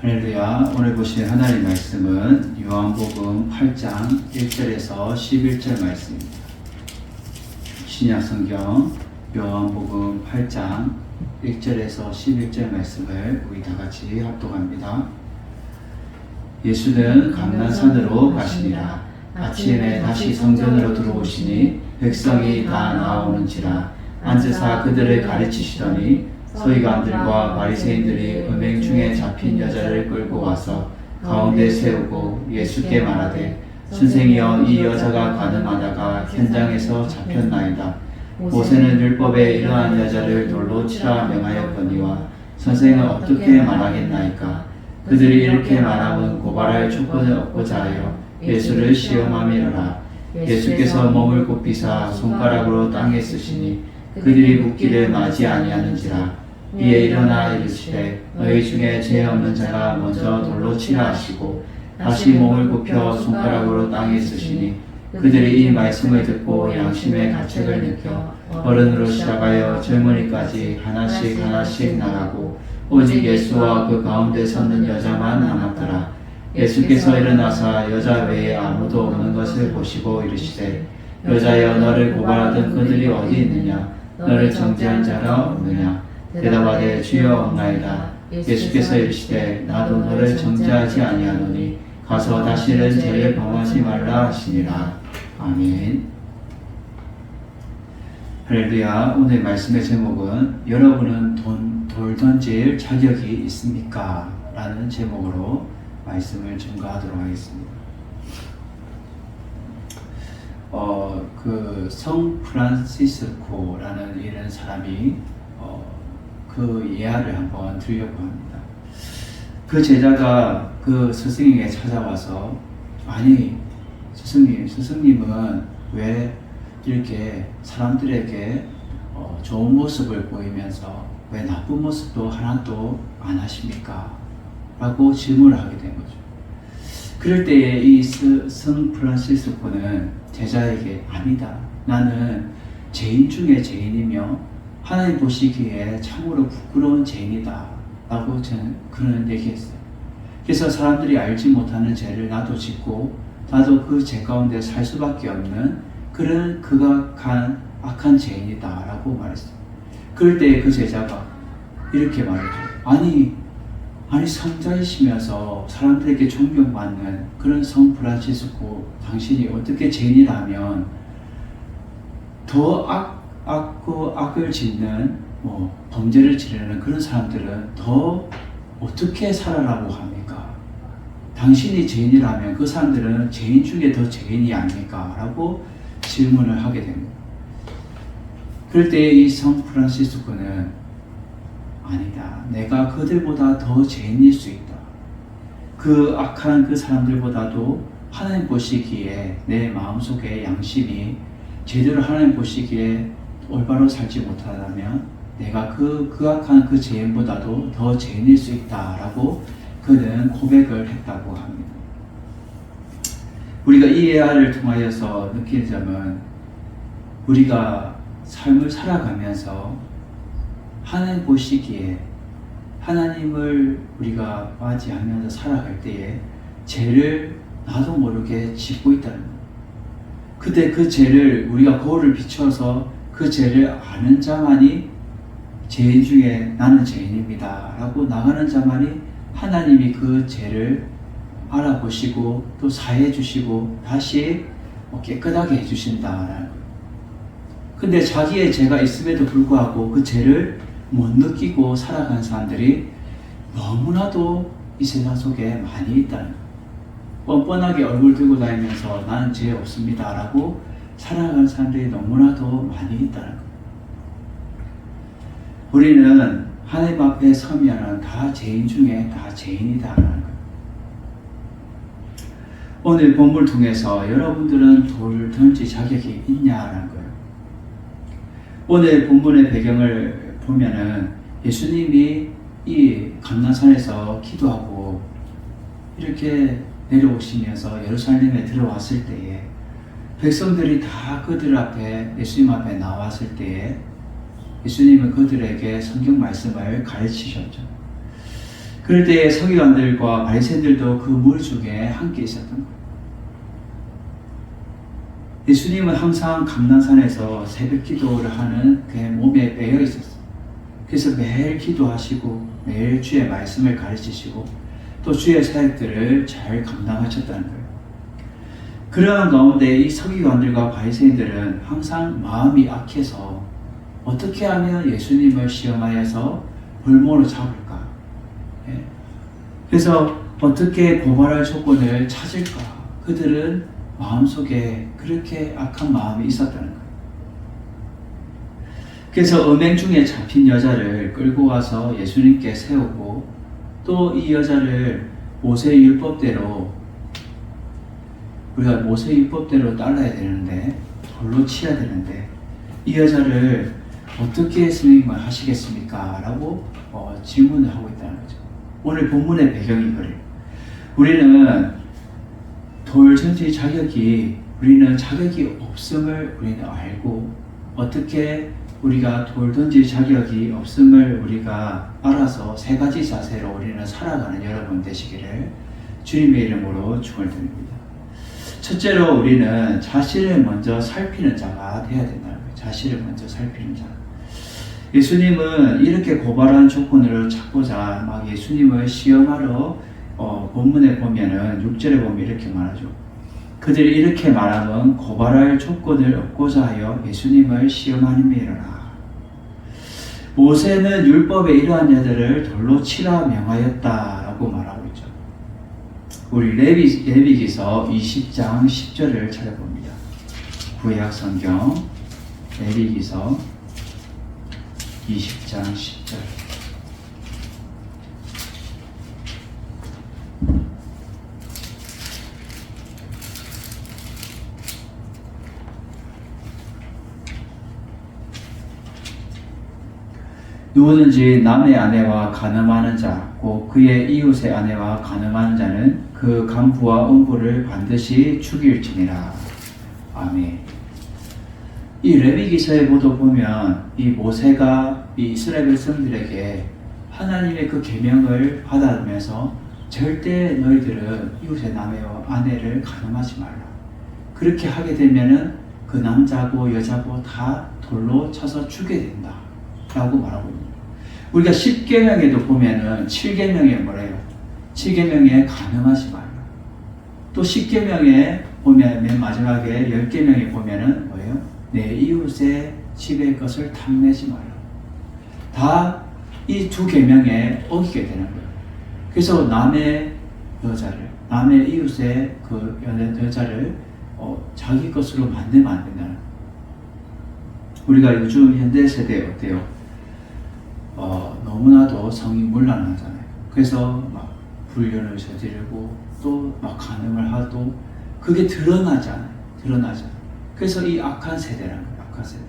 할렐루야. 오늘 보실 하나님 말씀은 요한복음 8장 1절에서 11절 말씀입니다. 신약 성경 요한복음 8장 1절에서 11절 말씀을 우리 다 같이 합독합니다. 예수는 감난산으로 가시니라. 아침에 다시 성전으로 들어오시니 백성이 다 나아오는지라. 앉으사 그들을 가르치시더니 서기관들과 바리새인들이 음행 중에 잡힌 여자를 끌고 와서 가운데 세우고 예수께 말하되 선생이여, 이 여자가 가늠하다가 현장에서 잡혔나이다. 모세는 율법에 이러한 여자를 돌로 치라 명하였거니와 선생은 어떻게 말하겠나이까? 그들이 이렇게 말하면 고발할 조건을 얻고자 하여 예수를 시험함이로라. 예수께서 몸을 굽히사 손가락으로 땅에 쓰시니 그들이 묻기를 마지 아니하는지라. 이에 일어나 이르시되 너희 중에 죄 없는 자가 먼저 돌로 치라 하시고 다시 몸을 굽혀 손가락으로 땅에 쓰시니 그들이 이 말씀을 듣고 양심의 가책을 느껴 어른으로 시작하여 젊은이까지 하나씩 나가고 오직 예수와 그 가운데 섰는 여자만 남았더라. 예수께서 일어나사 여자 외에 아무도 없는 것을 보시고 이르시되 여자여, 너를 고발하던 그들이 어디 있느냐? 너를 정죄한 자가 없느냐? 대답하되 주여 없나이다. 예수께서 이르시되 나도 너를 정죄하지 아니하노니 가서 다시는 죄를 범하지 말라 하시니라. 아멘. 할렐루야. 오늘 말씀의 제목은 여러분은 돌 던질 자격이 있습니까? 라는 제목으로 말씀을 전가하도록 하겠습니다. 성 프란시스코라는 이런 사람이 그 예화를 한번 드리려고 합니다. 그 제자가 그 스승에게 찾아와서 아니 스승님은 왜 이렇게 사람들에게 좋은 모습을 보이면서 왜 나쁜 모습도 하나도 안 하십니까? 라고 질문을 하게 된 거죠. 그럴 때에 이 성 프란시스코는 제자에게 아니다. 나는 죄인 중에 죄인이며 하나님 보시기에 참으로 부끄러운 죄인이다 라고 그는 얘기했어요. 그래서 사람들이 알지 못하는 죄를 나도 짓고 나도 그 죄 가운데 살 수밖에 없는 그런 극악한 악한 죄인이다 라고 말했어요. 그럴 때 그 제자가 이렇게 말했죠. 아니 성자이시면서 사람들에게 존경받는 그런 성 프란시스코, 당신이 어떻게 죄인이라면 더 악을 짓는 범죄를 지르는 그런 사람들은 더 어떻게 살아라고 합니까? 당신이 죄인이라면 그 사람들은 죄인 중에 더 죄인이 아닙니까? 라고 질문을 하게 됩니다. 그럴 때 이 성 프란시스코는 아니다. 내가 그들보다 더 죄인일 수 있다. 그 악한 그 사람들보다도 하나님 보시기에 내 마음속에 양심이 제대로 하나님 보시기에 올바로 살지 못하다면 내가 그 악한 그 죄인보다도 더 죄인일 수 있다라고 그는 고백을 했다고 합니다. 우리가 이 예화를 통하여서 느끼는 점은 우리가 삶을 살아가면서 하나님 보시기에 하나님을 우리가 맞이하면서 살아갈 때에 죄를 나도 모르게 짓고 있다는 것. 그때 그 죄를 우리가 거울을 비춰서 그 죄를 아는 자만이 죄인 중에 나는 죄인입니다 라고 나가는 자만이 하나님이 그 죄를 알아보시고 또 사해 주시고 다시 깨끗하게 해주신다라는 거예요. 근데 자기의 죄가 있음에도 불구하고 그 죄를 못 느끼고 살아가는 사람들이 너무나도 이 세상 속에 많이 있다는 거예요. 뻔뻔하게 얼굴 들고 다니면서 나는 죄 없습니다 라고 살아가는 사람들이 너무나도 많이 있다는 거예요. 우리는 하나님 앞에 서면 다 죄인 중에 다 죄인이다라는 거예요. 오늘 본문을 통해서 여러분들은 돌 던질 자격이 있냐라는 거예요. 오늘 본문의 배경을 보면은 예수님이 이 감난산에서 기도하고 이렇게 내려오시면서 예루살렘에 들어왔을 때에 백성들이 다 그들 앞에 예수님 앞에 나왔을 때에 예수님은 그들에게 성경 말씀을 가르치셨죠. 그럴 때 서기관들과 바리새인들도 그 무리 중에 함께 있었던 거예요. 예수님은 항상 감난산에서 새벽 기도를 하는 그 몸에 배어 있었어요. 그래서 매일 기도하시고 매일 주의 말씀을 가르치시고 또 주의 사역들을 잘 감당하셨다는 거예요. 그러한 가운데 이 서기관들과 바리새인들은 항상 마음이 악해서 어떻게 하면 예수님을 시험하여서 볼모로 잡을까? 그래서 어떻게 고발할 조건을 찾을까? 그들은 마음속에 그렇게 악한 마음이 있었다는 거예요. 그래서 음행 중에 잡힌 여자를 끌고 와서 예수님께 세우고 또 이 여자를 모세율법대로 우리가 모세율법대로 따라야 되는데 돌로 치야 되는데 이 여자를 어떻게 스님을 하시겠습니까? 라고 질문을 하고 있다는 거죠. 오늘 본문의 배경이 그래요. 우리는 돌전지 우리는 자격이 없음을 우리는 알고 어떻게 우리가 돌 던질 자격이 없음을 우리가 알아서 세 가지 자세로 우리는 살아가는 여러분 되시기를 주님의 이름으로 축원드립니다. 첫째로 우리는 자신을 먼저 살피는 자가 되어야 된다는 거예요. 자신을 먼저 살피는 자. 예수님은 이렇게 고발한 조건을 찾고자 막 예수님을 시험하러 본문에 보면은 6절에 보면 이렇게 말하죠. 그들이 이렇게 말하면 고발할 조건을 얻고자 하여 예수님을 시험하님이로라. 모세는 율법에 이러한 자들을 돌로 치라 명하였다라고 말하고 있죠. 우리 레위기서 20장 10절을 찾아봅니다. 구약 성경 레위기서 20장 10절. 누구든지 남의 아내와 간음하는 자, 곧 그의 이웃의 아내와 간음하는 자는 그 간부와 음부를 반드시 죽일지니라. 아멘. 이 레위기서에 모두 보면 이 모세가 이 이스라엘 백성들에게 하나님의 그 계명을 받아들면서 절대 너희들은 이웃의 남의 아내를 간음하지 말라. 그렇게 하게 되면은 그 남자고 여자고 다 돌로 쳐서 죽게 된다. 라고 말하고 있습니다. 우리가 10계명에도 보면은 7계명에 뭐래요? 7계명에 간음하지 말라. 또 10계명에 보면 맨 마지막에 10계명에 보면은 뭐예요? 내 이웃의 집의 것을 탐내지 말라. 다 이 두 계명에 어기게 되는 거예요. 그래서 남의 여자를, 남의 이웃의 그 여자를 자기 것으로 만들면 안 된다는 거예요. 우리가 요즘 현대 세대에 어때요? 너무나도 성이 문란하잖아요. 그래서 막 불륜을 저지르고 또 막 간음을 하도 그게 드러나잖아요. 그래서 이 악한 세대라는 거예요. 악한 세대.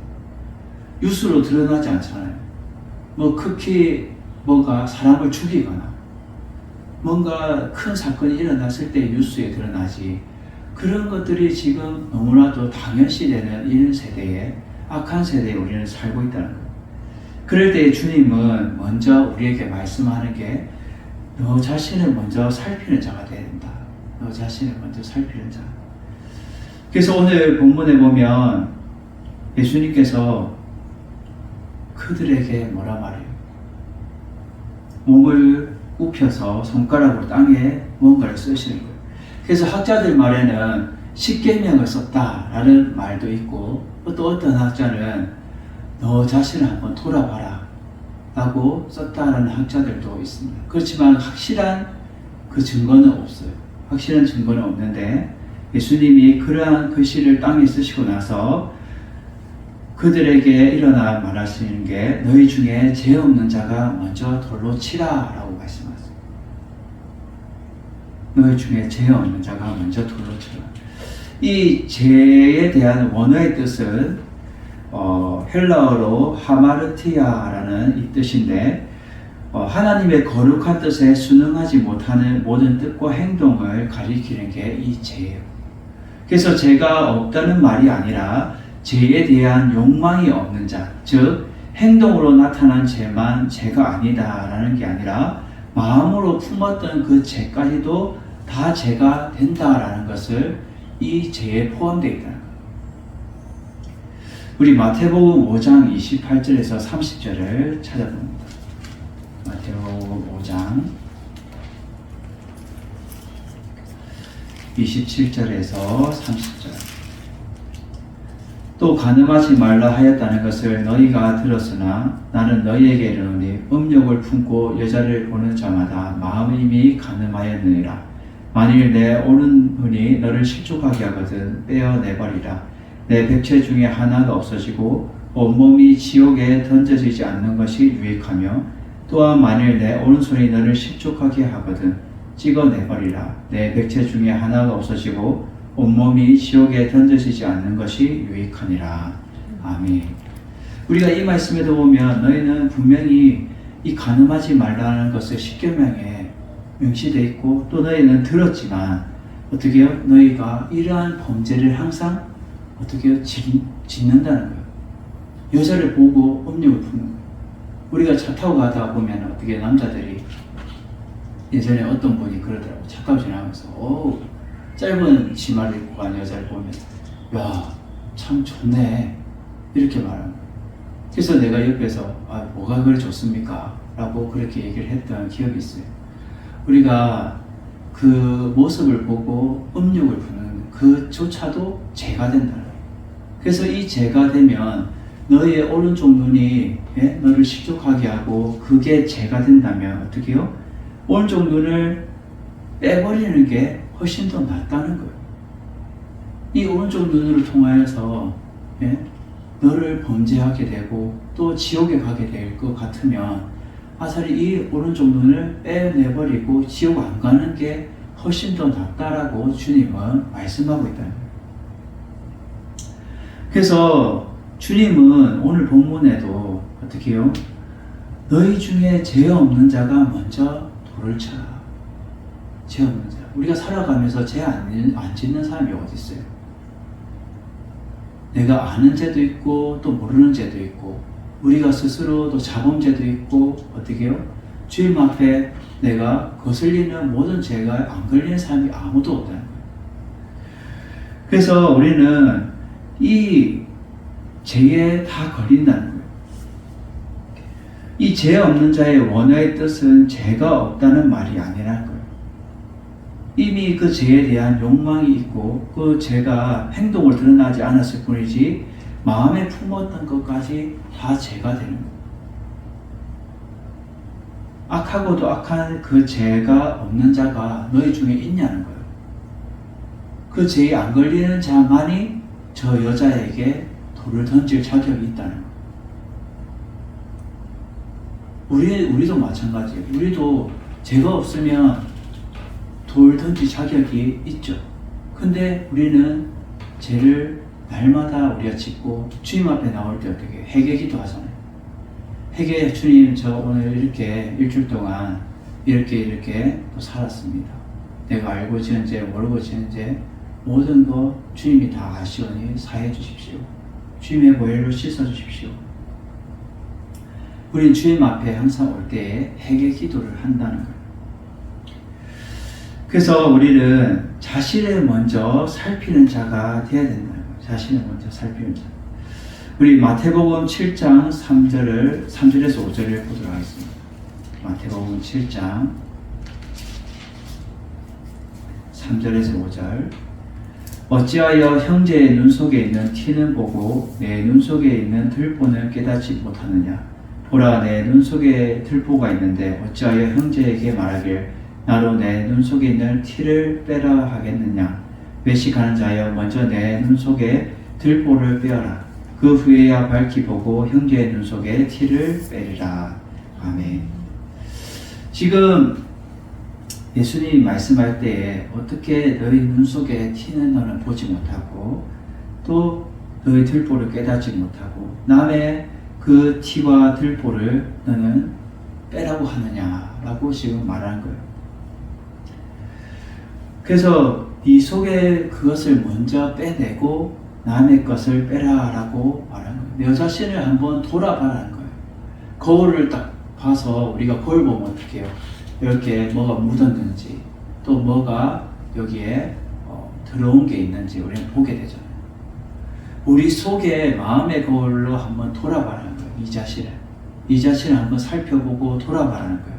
뉴스로 드러나지 않잖아요. 뭐 극히 뭔가 사람을 죽이거나 뭔가 큰 사건이 일어났을 때 뉴스에 드러나지. 그런 것들이 지금 너무나도 당연시되는 이런 세대에 악한 세대에 우리는 살고 있다는 거예요. 그럴 때 주님은 먼저 우리에게 말씀하는 게 너 자신을 먼저 살피는 자가 되어야 된다. 너 자신을 먼저 살피는 자. 그래서 오늘 본문에 보면 예수님께서 그들에게 뭐라 말해요? 몸을 굽혀서 손가락으로 땅에 뭔가를 쓰시는 거예요. 그래서 학자들 말에는 10계명을 썼다라는 말도 있고 또 어떤 학자는 너 자신을 한번 돌아봐라 라고 썼다라는 학자들도 있습니다. 그렇지만 확실한 그 증거는 없어요. 확실한 증거는 없는데 예수님이 그러한 글씨를 땅에 쓰시고 나서 그들에게 일어나 말하시는 게 너희 중에 죄 없는 자가 먼저 돌로 치라 라고 말씀하세요. 너희 중에 죄 없는 자가 먼저 돌로 치라. 이 죄에 대한 원어의 뜻은 헬라어로 하마르티아라는 이 뜻인데 하나님의 거룩한 뜻에 순응하지 못하는 모든 뜻과 행동을 가리키는 게 이 죄예요. 그래서 죄가 없다는 말이 아니라 죄에 대한 욕망이 없는 자, 즉 행동으로 나타난 죄만 죄가 아니다라는 게 아니라 마음으로 품었던 그 죄까지도 다 죄가 된다라는 것을 이 죄에 포함되어 있다는 거예요. 우리 마태복음 5장 28절에서 30절을 찾아봅니다. 마태복음 5장 27절에서 30절. 또 간음하지 말라 하였다는 것을 너희가 들었으나 나는 너희에게 이르노니 음욕을 품고 여자를 보는 자마다 마음이 간음하였느니라. 만일 내 오는 분이 너를 실족하게 하거든 빼어내버리라. 내 백체 중에 하나가 없어지고 온몸이 지옥에 던져지지 않는 것이 유익하며 또한 만일 내 오른손이 너를 실족하게 하거든 찍어내버리라. 내 백체 중에 하나가 없어지고 온몸이 지옥에 던져지지 않는 것이 유익하니라. 아멘. 우리가 이 말씀에도 보면 너희는 분명히 이 간음하지 말라는 것을 십계명에 명시되어 있고 또 너희는 들었지만 어떻게 해요? 너희가 이러한 범죄를 항상 어떻게 해요? 짓는다는 거예요. 여자를 보고 음욕을 푸는 거예요. 우리가 차 타고 가다 보면 어떻게 남자들이 예전에 어떤 분이 그러더라고요. 차가워 지나가면서 짧은 치마를 입고 간 여자를 보면 야, 참 좋네 이렇게 말하는 거예요. 그래서 내가 옆에서 뭐가 그래 좋습니까? 라고 그렇게 얘기를 했던 기억이 있어요. 우리가 그 모습을 보고 음욕을 부는 그조차도 죄가 된다는 거예요. 그래서 이 죄가 되면 너의 오른쪽 눈이 너를 실족하게 하고 그게 죄가 된다면 어떻게 해요? 오른쪽 눈을 빼버리는 게 훨씬 더 낫다는 거예요. 이 오른쪽 눈으로 통하여서 너를 범죄하게 되고 또 지옥에 가게 될 것 같으면 차라리 이 오른쪽 눈을 빼내버리고 지옥 안 가는 게 훨씬 더 낫다라고 주님은 말씀하고 있다는 거예요. 그래서 주님은 오늘 본문에도 어떻게 해요? 너희 중에 죄 없는 자가 먼저 돌을 쳐라. 죄 없는 자. 우리가 살아가면서 죄 안 짓는 사람이 어디 있어요? 내가 아는 죄도 있고 또 모르는 죄도 있고 우리가 스스로도 자범죄도 있고 어떻게 해요? 주님 앞에 내가 거슬리는 모든 죄가 안 걸리는 사람이 아무도 없다는 거예요. 그래서 우리는 이 죄에 다 걸린다는 거예요. 이 죄 없는 자의 원어의 뜻은 죄가 없다는 말이 아니라는 거예요. 이미 그 죄에 대한 욕망이 있고 그 죄가 행동을 드러나지 않았을 뿐이지 마음에 품었던 것까지 다 죄가 되는 거예요. 악하고도 악한 그 죄가 없는 자가 너희 중에 있냐는 거예요. 그 죄에 안 걸리는 자만이 저 여자에게 돌을 던질 자격이 있다는 거예요. 우리도 마찬가지예요. 우리도 죄가 없으면 돌 던질 자격이 있죠. 근데 우리는 죄를 날마다 우리가 짓고 주님 앞에 나올 때 어떻게 회개기도 하잖아요. 회개 주님 저 오늘 이렇게 일주일 동안 이렇게 또 살았습니다. 내가 알고 지은 죄 모르고 지은 죄 모든 거 주님이 다 아시오니 사해 주십시오. 주님의 보혈로 씻어 주십시오. 우리는 주님 앞에 항상 올 때에 회개 기도를 한다는 거예요. 그래서 우리는 자신을 먼저 살피는 자가 되어야 된다는 거예요. 자신을 먼저 살피는 자. 우리 마태복음 7장 3절에서 5절을 보도록 하겠습니다. 마태복음 7장 3절에서 5절. 어찌하여 형제의 눈 속에 있는 티는 보고 내 눈 속에 있는 들보는 깨닫지 못하느냐. 보라, 내 눈 속에 들보가 있는데 어찌하여 형제에게 말하길 나로 내 눈 속에 있는 티를 빼라 하겠느냐. 외식하는 자여 먼저 내 눈 속에 들보를 빼어라. 그 후에야 밝히 보고 형제의 눈 속에 티를 빼리라. 아멘. 지금 예수님이 말씀할 때에 어떻게 너희 눈 속에 티는 너는 보지 못하고 또 너희 들보를 깨닫지 못하고 남의 그 티와 들보를 너는 빼라고 하느냐라고 지금 말하는 거예요. 그래서 네 속에 그것을 먼저 빼내고 남의 것을 빼라라고 말하는 거예요. 너 자신을 한번 돌아봐라는 거예요. 거울을 딱 봐서 우리가 거울 보면 어떻게 해요? 이렇게 뭐가 묻었는지 또 뭐가 여기에 들어온 게 있는지 우리는 보게 되잖아요. 우리 속에 마음의 거울로 한번 돌아봐라는 거예요. 이 자신을 한번 살펴보고 돌아봐라는 거예요.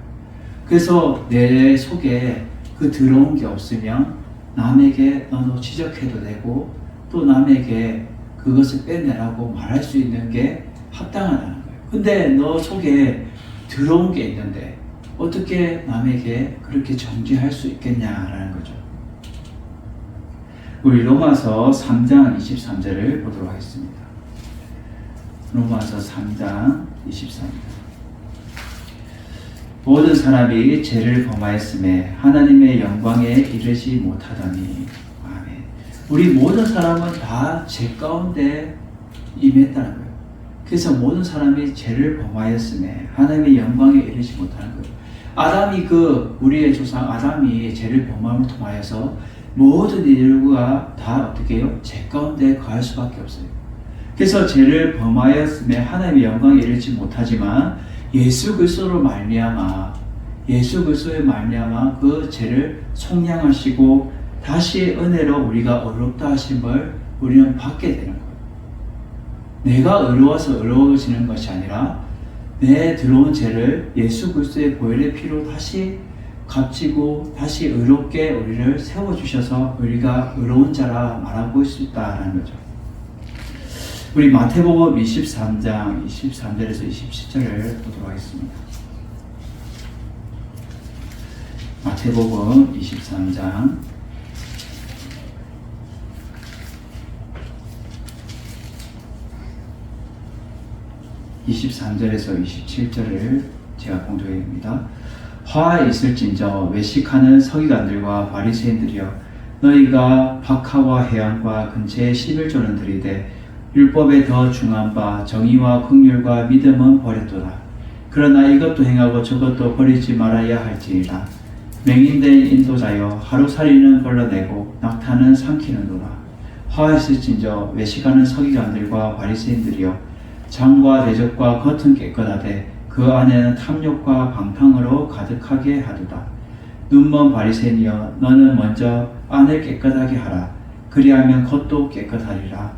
그래서 내 속에 그 들어온 게 없으면 남에게 너도 지적해도 되고 또 남에게 그것을 빼내라고 말할 수 있는 게 합당하다는 거예요. 근데 너 속에 들어온 게 있는데 어떻게 남에게 그렇게 정죄할 수 있겠냐라는 거죠. 우리 로마서 3장 23절을 보도록 하겠습니다. 로마서 3장 23절. 모든 사람이 죄를 범하였음에 하나님의 영광에 이르지 못하더니. 아멘. 우리 모든 사람은 다 죄 가운데 임했다는 거예요. 그래서 모든 사람이 죄를 범하였음에 하나님의 영광에 이르지 못하는 거예요. 아담이 우리의 조상 아담이 죄를 범함을 통하여서 모든 인류가 다 어떻게 해요? 죄 가운데 거할 수밖에 없어요. 그래서 죄를 범하였음에 하나님의 영광에 이르지 못하지만 예수 그리스도로 말미암아 그 죄를 속량하시고 다시 은혜로 우리가 의롭다 하심을 우리는 받게 되는 거예요. 내가 의로워서 의로워지는 것이 아니라 내 들어온 죄를 예수 그리스도의 보혈의 피로 다시 값지고 다시 의롭게 우리를 세워주셔서 우리가 의로운 자라 말하고 수 있다는 거죠. 우리 마태복음 23장 23절에서 27절을 보도록 하겠습니다. 마태복음 23장 23절에서 27절을 제가 공독합니다. 화 있을진저 외식하는 서기관들과 바리새인들이여 너희가 박하와 해안과 근처에 11조는 들이되 율법에 더 중한 바 정의와 긍휼과 믿음은 버렸도다. 그러나 이것도 행하고 저것도 버리지 말아야 할지니라. 맹인된 인도자여 하루살이는 걸러내고 낙타는 삼키는도다. 화 있을진저 외식하는 서기관들과 바리새인들이여 장과 대적과 겉은 깨끗하되 그 안에는 탐욕과 방탕으로 가득하게 하도다. 눈먼 바리새인이여 너는 먼저 안을 깨끗하게 하라. 그리하면 겉도 깨끗하리라.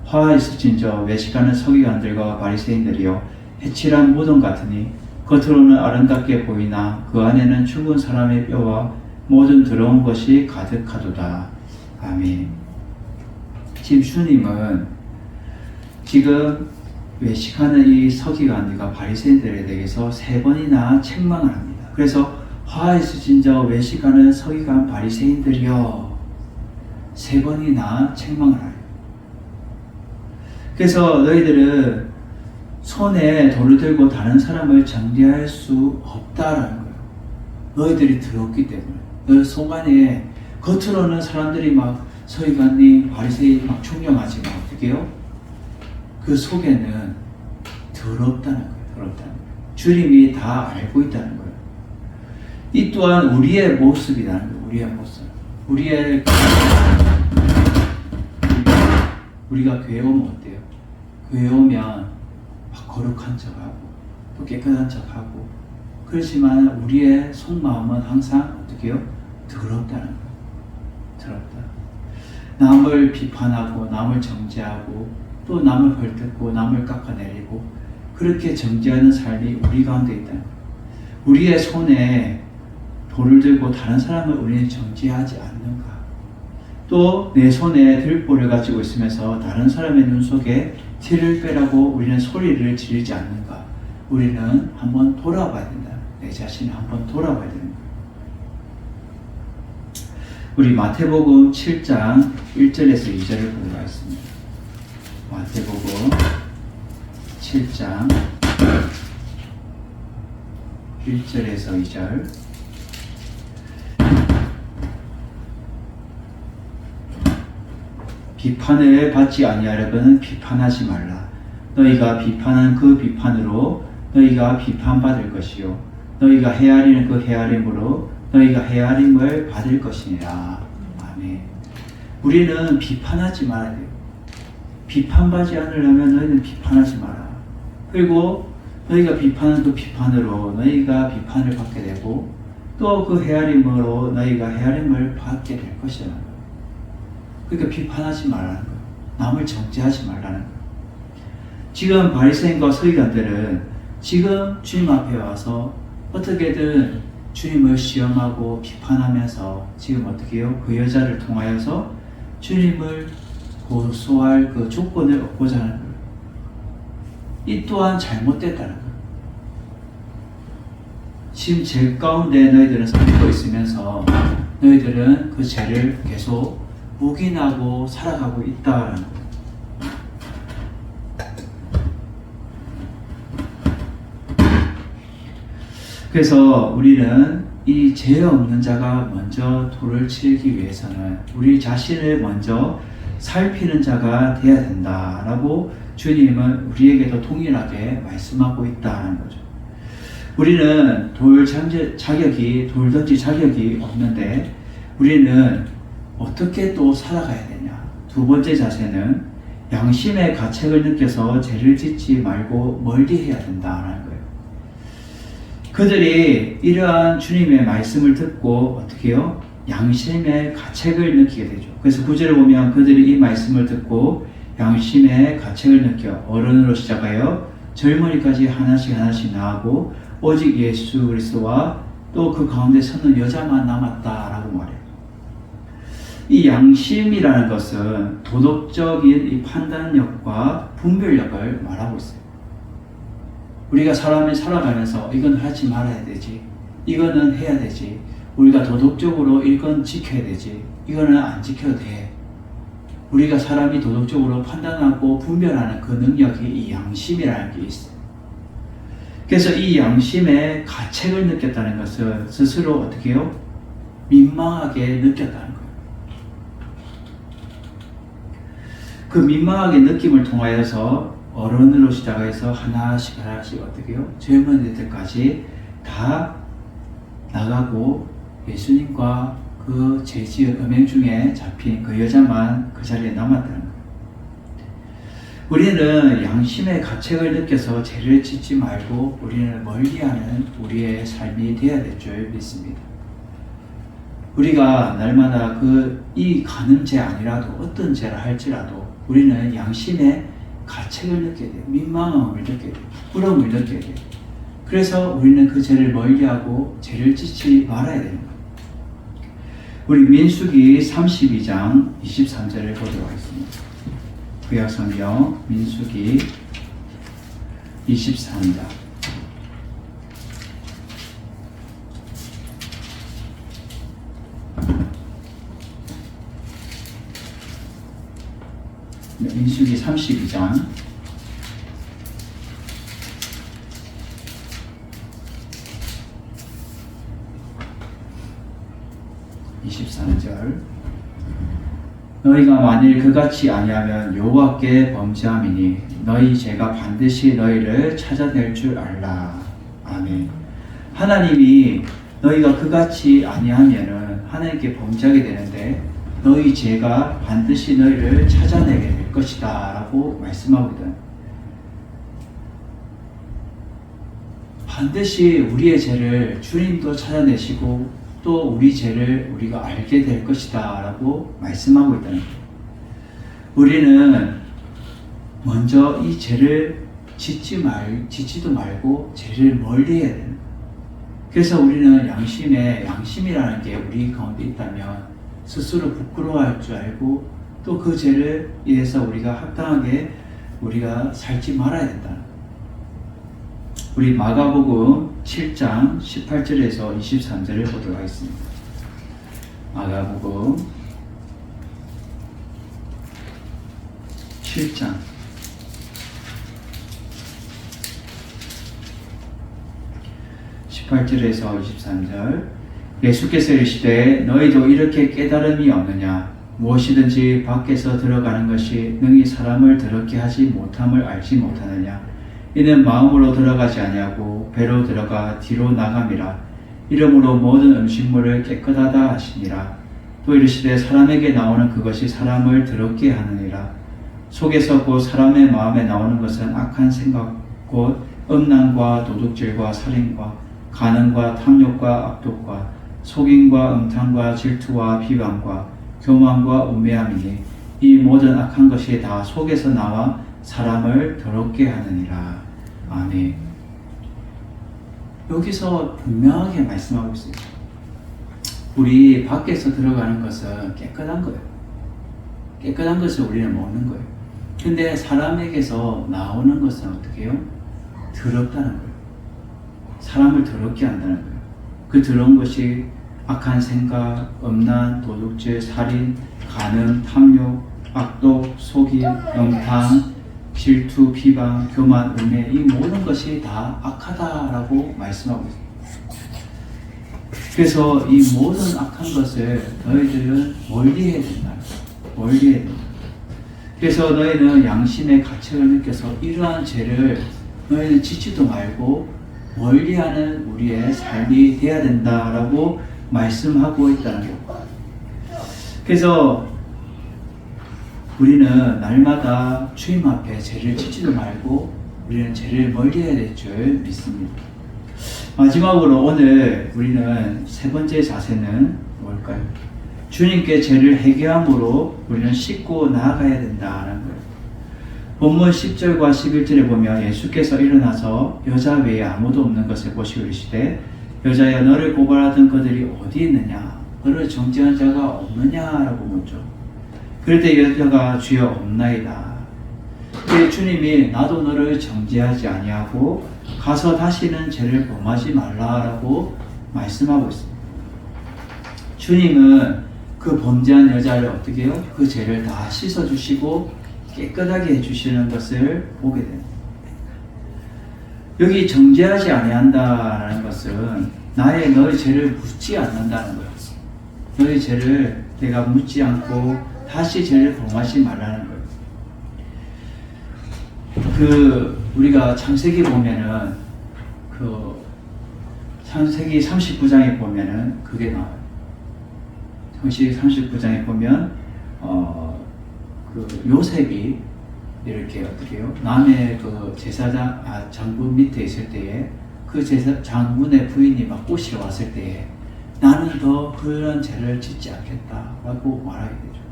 화 있을진저 외식하는 서기관들과 바리새인들이여 해칠한 무덤 같으니 겉으로는 아름답게 보이나 그 안에는 죽은 사람의 뼈와 모든 더러운 것이 가득하도다. 아멘. 지금 주님은 지금 외식하는 이 서기관들과 바리새인들에 대해서 3번이나 책망을 합니다. 그래서 화 있으신저 외식하는 서기관 바리새인들이여 3번이나 책망을 해요. 그래서 너희들은 손에 돌을 들고 다른 사람을 정죄할 수 없다라는 거예요. 너희들이 들었기 때문에. 너희 속 안에 겉으로는 사람들이 막 서기관님 바리새인 막 총명하지만 어떻게 해요? 그 속에는 더럽다는 거예요. 더럽다는 거예요. 주님이 다 알고 있다는 거예요. 이 또한 우리의 모습이라는 거예요. 우리의 모습. 우리가 교회 오면 어때요? 교회 오면 막 거룩한 척하고 또 깨끗한 척하고 그렇지만 우리의 속마음은 항상 어떻게 해요? 더럽다는 거예요. 더럽다. 남을 비판하고 남을 정죄하고 또 남을 헐뜯고 남을 깎아내리고 그렇게 정죄하는 삶이 우리 가운데 있다는 거예요. 우리의 손에 돌을 들고 다른 사람을 우리는 정죄하지 않는가? 또 내 손에 들보를 가지고 있으면서 다른 사람의 눈 속에 티를 빼라고 우리는 소리를 지르지 않는가? 우리는 한번 돌아봐야 된다. 내 자신을 한번 돌아봐야 되는 거예요. 우리 마태복음 7장 1절에서 2절을 보도록 하겠습니다. 마태복음 7장 1절에서 2절. 비판을 받지 아니하려거는 비판하지 말라. 너희가 비판한 그 비판으로 너희가 비판받을 것이요 너희가 헤아리는 그 헤아림으로 너희가 헤아림을 받을 것이니라. 아멘. 우리는 비판하지 말아야 돼요. 비판받지 않으려면 너희는 비판하지 마라. 그리고 너희가 비판한 그 비판으로 너희가 비판을 받게 되고 또 그 헤아림으로 너희가 헤아림을 받게 될 것이라는 거예요. 그러니까 비판하지 말라는 거예요. 남을 정죄하지 말라는 거예요. 지금 바리새인과 서기관들은 지금 주님 앞에 와서 어떻게든 주님을 시험하고 비판하면서 지금 어떻게 해요? 그 여자를 통하여서 주님을 고소할 그 조건을 얻고자 하는 거예요. 이 또한 잘못됐다는 거예요. 지금 죄 가운데 너희들은 살고 있으면서 너희들은 그 죄를 계속 묵인하고 살아가고 있다는 거예요. 그래서 우리는 이 죄 없는 자가 먼저 돌을 치기 위해서는 우리 자신을 먼저 살피는 자가 되어야 된다라고 주님은 우리에게도 동일하게 말씀하고 있다는 거죠. 우리는 돌 던질 자격이 없는데 우리는 어떻게 또 살아가야 되냐? 두 번째 자세는 양심의 가책을 느껴서 죄를 짓지 말고 멀리 해야 된다는 거예요. 그들이 이러한 주님의 말씀을 듣고 어떻게 해요? 양심의 가책을 느끼게 되죠. 그래서 9절을 보면 그들이 이 말씀을 듣고 양심의 가책을 느껴 어른으로 시작하여 젊은이까지 하나씩 나아가고 오직 예수 그리스도와 또 그 가운데 서는 여자만 남았다라고 말해요. 이 양심이라는 것은 도덕적인 이 판단력과 분별력을 말하고 있어요. 우리가 사람이 살아가면서 이건 하지 말아야 되지, 이거는 해야 되지, 우리가 도덕적으로 이건 지켜야 되지, 이거는 안 지켜도 돼. 우리가 사람이 도덕적으로 판단하고 분별하는 그 능력이 이 양심이라는 게 있어요. 그래서 이 양심의 가책을 느꼈다는 것은 스스로 어떻게 해요? 민망하게 느꼈다는 거예요. 그 민망하게 느낌을 통하여서 어른으로 시작해서 하나씩 어떻게 해요? 젊은이들까지 다 나가고 예수님과 그 죄지은 음행 중에 잡힌 그 여자만 그 자리에 남았다는 거예요. 우리는 양심의 가책을 느껴서 죄를 짓지 말고 우리는 멀리하는 우리의 삶이 되어야 될 줄 믿습니다. 우리가 날마다 이 가는 죄 아니라도 어떤 죄를 할지라도 우리는 양심의 가책을 느껴야 돼요. 민망함을 느껴야 돼요. 부러움을 느껴야 돼요. 그래서 우리는 그 죄를 멀리하고 죄를 짓지 말아야 되는 거예요. 우리 민수기 32장 23절을 보도록 하겠습니다. 구약성경 민수기 23장 민수기 32장 23절 너희가 만일 그같이 아니하면 여호와께 범죄함이니 너희 죄가 반드시 너희를 찾아낼 줄 알라. 아멘. 하나님이 너희가 그같이 아니하면은 하나님께 범죄하게 되는데 너희 죄가 반드시 너희를 찾아내게 될 것이다 라고 말씀하거든. 반드시 우리의 죄를 주님도 찾아내시고 또 우리 죄를 우리가 알게 될 것이다 라고 말씀하고 있다는 거예요. 우리는 먼저 이 죄를 짓지도 말고 죄를 멀리 해야 되는 거예요. 그래서 우리는 양심이라는 게 우리 가운데 있다면 스스로 부끄러워할 줄 알고 또 그 죄를 인해서 우리가 합당하게 우리가 살지 말아야 된다는 거예요. 우리 마가복음 7장 18절에서 23절을 보도록 하겠습니다. 마가복음 7장 18절에서 23절 예수께서 이르시되 너희도 이렇게 깨달음이 없느냐 무엇이든지 밖에서 들어가는 것이 능히 사람을 더럽게 하지 못함을 알지 못하느냐 이는 마음으로 들어가지 아니하고 배로 들어가 뒤로 나감이라 이러므로 모든 음식물을 깨끗하다 하시니라 또 이르시되 사람에게 나오는 그것이 사람을 더럽게 하느니라 속에서 곧 사람의 마음에 나오는 것은 악한 생각 곧 음란과 도둑질과 살인과 간음과 탐욕과 악독과 속임과 음탕과 질투와 비방과 교만과 우매함이니 이 모든 악한 것이 다 속에서 나와 사람을 더럽게 하느니라. 아멘. 여기서 분명하게 말씀하고 있어요. 우리 밖에서 들어가는 것은 깨끗한 거예요. 깨끗한 것을 우리는 먹는 거예요. 근데 사람에게서 나오는 것은 어떻게 해요? 더럽다는 거예요. 사람을 더럽게 한다는 거예요. 그 더러운 것이 악한 생각, 음란, 도둑질, 살인, 간음, 탐욕, 악독, 속임, 음탕, 질투, 비방, 교만, 음해, 이 모든 것이 다 악하다라고 말씀하고 있습니다. 그래서 이 모든 악한 것을 너희들은 멀리해야 된다. 멀리해야 된다. 그래서 너희는 양심의 가책을 느껴서 이러한 죄를 너희는 짓지도 말고 멀리하는 우리의 삶이 돼야 된다라고 말씀하고 있다는 거예요. 그래서 우리는 날마다 주님 앞에 죄를 짓지도 말고 우리는 죄를 멀리해야 될 줄 믿습니다. 마지막으로 오늘 우리는 세 번째 자세는 뭘까요? 주님께 죄를 회개함으로 우리는 씻고 나아가야 된다는 거예요. 본문 10절과 11절에 보면 예수께서 일어나서 여자 외에 아무도 없는 것을 보시고 이르시되 여자여 너를 고발하던 그들이 어디 있느냐? 너를 정죄한 자가 없느냐라고 묻죠. 그럴 때 여자가 주여 없나이다. 그때 주님이 나도 너를 정죄하지 아니하고 가서 다시는 죄를 범하지 말라라고 말씀하고 있습니다. 주님은 그 범죄한 여자를 어떻게 해요? 그 죄를 다 씻어주시고 깨끗하게 해주시는 것을 보게 됩니다. 여기 정죄하지 아니한다라는 것은 너의 죄를 묻지 않는다는 거예요. 너의 죄를 내가 묻지 않고 다시 죄를 범하지 말라는 거예요. 우리가 창세기 보면은 창세기 39장에 보면은 그게 나와요. 창세기 39장에 보면 요셉이 이렇게 어떻게 해요? 남의 장군 밑에 있을 때에 그 장군의 부인이 막 꼬시러 왔을 때에 나는 더 그런 죄를 짓지 않겠다라고 말하게 되죠.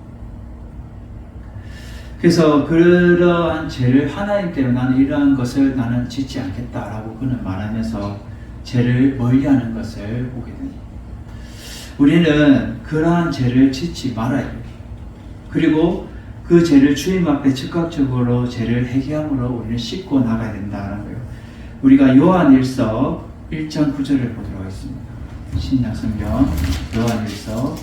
그래서 그러한 죄를 하나님 때문에 나는 이러한 것을 나는 짓지 않겠다라고 그는 말하면서 죄를 멀리하는 것을 보게 됩니다. 우리는 그러한 죄를 짓지 말아야 돼요. 그리고 그 죄를 주님 앞에 즉각적으로 죄를 회개함으로 우리는 씻고 나가야 된다는 거예요. 우리가 요한일서 1장 9절을 보도록 하겠습니다. 신약성경 요한일서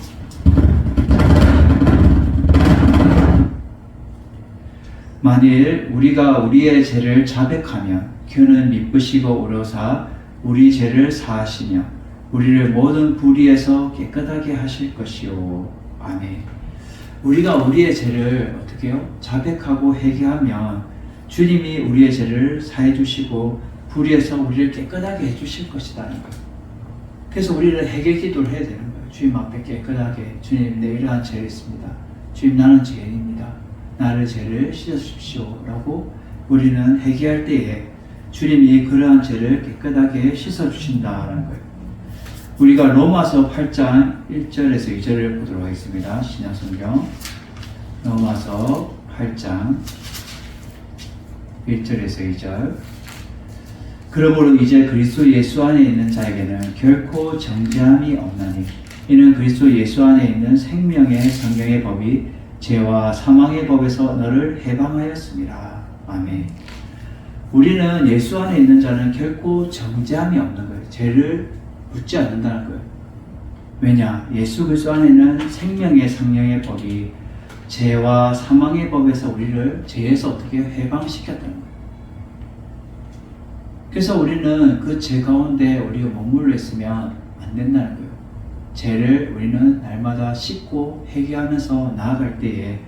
만일 우리가 우리의 죄를 자백하면 그는 미쁘시고 의로사 우리 죄를 사하시며 우리를 모든 불의에서 깨끗하게 하실 것이요. 아멘. 우리가 우리의 죄를 어떻게 해요? 자백하고 회개하면 주님이 우리의 죄를 사해 주시고 불의에서 우리를 깨끗하게 해 주실 것이라는 거예요. 그래서 우리는 회개 기도를 해야 되는 거예요. 주님 앞에 깨끗하게 주님 내 이러한 죄를 있습니다. 주님 나는 죄인입니다. 나를 죄를 씻어주십시오 라고 우리는 회개할 때에 주님이 그러한 죄를 깨끗하게 씻어주신다는 거예요. 우리가 로마서 8장 1절에서 2절을 보도록 하겠습니다. 신약성경 로마서 8장 1절에서 2절. 그러므로 이제 그리스도 예수 안에 있는 자에게는 결코 정죄함이 없나니 이는 그리스도 예수 안에 있는 생명의 성경의 법이 죄와 사망의 법에서 너를 해방하였습니다. 아멘. 우리는 예수 안에 있는 자는 결코 정죄함이 없는 거예요. 죄를 묻지 않는다는 거예요. 왜냐? 예수 그리스도 안에는 생명의 성령의 법이 죄와 사망의 법에서 우리를 죄에서 어떻게 해방시켰다는 거예요. 그래서 우리는 그 죄 가운데 우리가 머물러 있으면 안 된다는 거예요. 죄를 우리는 날마다 씻고 회개하면서 나아갈 때에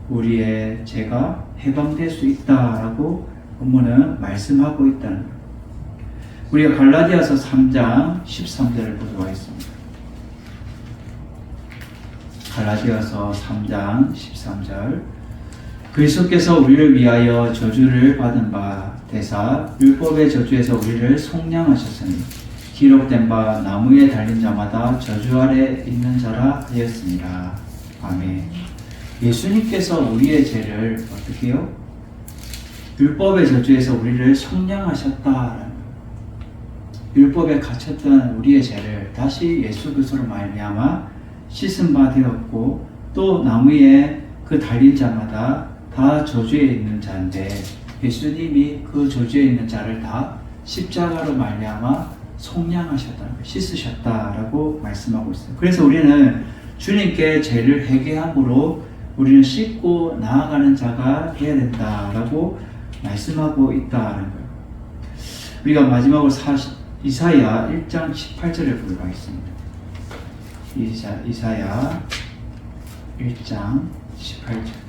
우리의 죄가 해방될 수 있다라고 본문은 말씀하고 있다는 거예요. 우리가 갈라디아서 3장 13절을 보도록 하겠습니다. 갈라디아서 3장 13절. 그리스도께서 우리를 위하여 저주를 받은 바 되사 율법의 저주에서 우리를 속량하셨으니 기록된 바 나무에 달린 자마다 저주 아래 있는 자라 하였습니다. 아멘. 예수님께서 우리의 죄를 어떻게 해요? 율법의 저주에서 우리를 속량하셨다라는 거예요. 율법에 갇혔던 우리의 죄를 다시 예수 그리스도로 말미암아 씻은 바 되었고, 또 나무에 그 달린 자마다 다 저주에 있는 자인데 예수님이 그 저주에 있는 자를 다 십자가로 말미암아 속량하셨다는 거예요. 씻으셨다라고 말씀하고 있어요. 그래서 우리는 주님께 죄를 회개함으로 우리는 씻고 나아가는 자가 되어야 된다라고 말씀하고 있다는 거예요. 우리가 마지막으로 이사야 1장 18절을 보도록 하겠습니다. 이사야 1장 18절.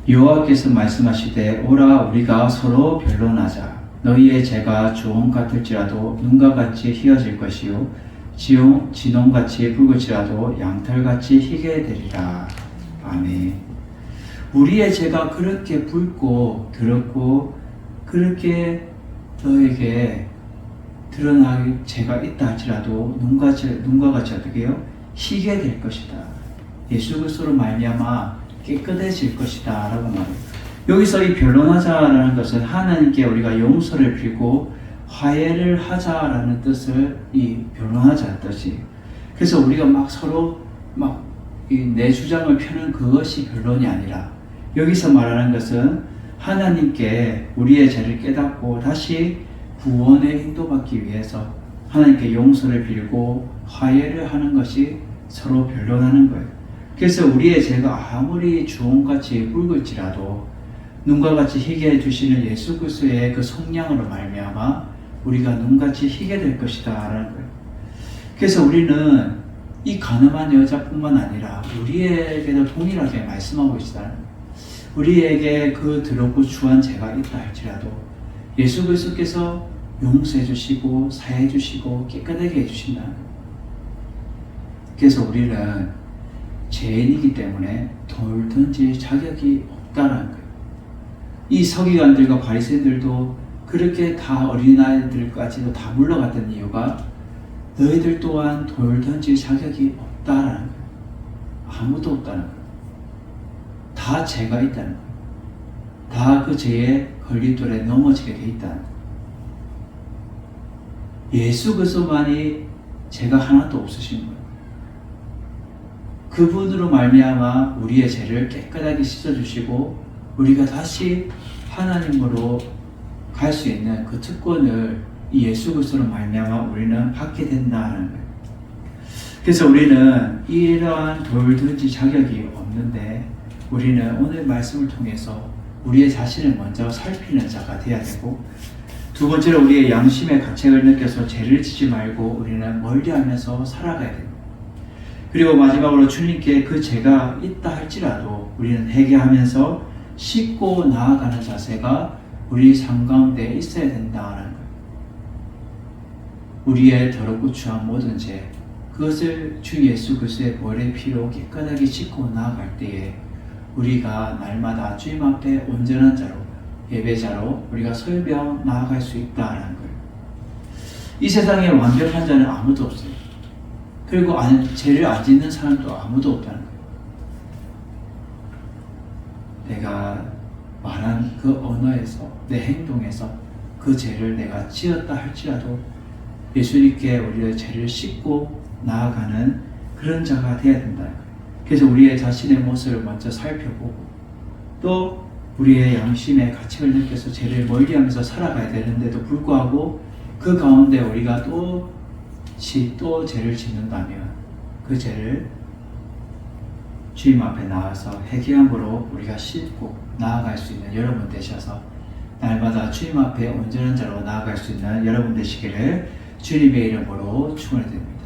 여호와께서 말씀하시되 오라 우리가 서로 변론하자. 너희의 죄가 주홍 같을지라도 눈과 같이 희어질 것이요 진홍같이 붉을지라도 양털같이 희게 되리라. 아멘. 우리의 죄가 그렇게 붉고 더럽고 그렇게 너에게 드러날 죄가 있다 할지라도 눈과 같이 어떻게 해요? 희게 될 것이다. 예수 그리스도로 말미암아 깨끗해질 것이다 라고 말해요. 여기서 이 변론하자라는 것은 하나님께 우리가 용서를 빌고 화해를 하자라는 뜻을 이 변론하자 뜻이. 그래서 우리가 막 서로 내 주장을 펴는 그것이 변론이 아니라, 여기서 말하는 것은 하나님께 우리의 죄를 깨닫고 다시 구원에 인도받기 위해서 하나님께 용서를 빌고 화해를 하는 것이 서로 변론하는 거예요. 그래서 우리의 죄가 아무리 주홍같이 붉을지라도 눈과 같이 희게 해주시는 예수 그리스도의 그 속량으로 말미암아 우리가 눈같이 희게 될 것이다 라는 거예요. 그래서 우리는 이 가늠한 여자뿐만 아니라 우리에게도 동일하게 말씀하고 있다. 우리에게 그 더럽고 추한 죄가 있다 할지라도 예수 그리스도께서 용서해 주시고 사해 주시고 깨끗하게 해주신다. 그래서 우리는 죄인이기 때문에 돌 던질 자격이 없다는 거예요. 이 서기관들과 바리새인들도 그렇게 다 어린아이들까지도 다 물러갔던 이유가 너희들 또한 돌 던질 자격이 없다라는 거예요. 아무도 없다는 거예요. 다 죄가 있다는 거예요. 다 그 죄의 걸림돌에 넘어지게 돼 있다는 거예요. 예수 그리스도만이 죄가 하나도 없으신 거예요. 그분으로 말미암아 우리의 죄를 깨끗하게 씻어주시고 우리가 다시 하나님으로 갈 수 있는 그 특권을 이 예수 그리스도로 말미암아 우리는 받게 된다는 거예요. 그래서 우리는 이러한 돌 던질 자격이 없는데 우리는 오늘 말씀을 통해서 우리의 자신을 먼저 살피는 자가 되어야 되고, 두 번째로 우리의 양심의 가책을 느껴서 죄를 지지 말고 우리는 멀리하면서 살아가야 됩니다. 그리고 마지막으로 주님께 그 죄가 있다 할지라도 우리는 회개하면서 씻고 나아가는 자세가 우리 삶 가운데 있어야 된다는 거예요. 우리의 더럽고 추한 모든 죄, 그것을 주 예수 그리스도의 보혈의 피로 깨끗하게 씻고 나아갈 때에 우리가 날마다 주님 앞에 온전한 자로, 예배자로 우리가 설병 나아갈 수 있다는 거예요. 이 세상에 완벽한 자는 아무도 없어요. 그리고 죄를 안 짓는 사람도 아무도 없다는 거예요. 내가 말한 그 언어에서, 내 행동에서 그 죄를 내가 지었다 할지라도 예수님께 우리의 죄를 씻고 나아가는 그런 자가 되어야 된다는 거예요. 그래서 우리의 자신의 모습을 먼저 살펴보고 또 우리의 양심의 가책을 느껴서 죄를 멀리하면서 살아가야 되는데도 불구하고 그 가운데 우리가 또 죄를 짓는다면 그 죄를 주님 앞에 나와서 회개함으로 우리가 씻고 나아갈 수 있는 여러분 되셔서 날마다 주님 앞에 온전한 자로 나아갈 수 있는 여러분 되시기를 주님의 이름으로 축원드립니다.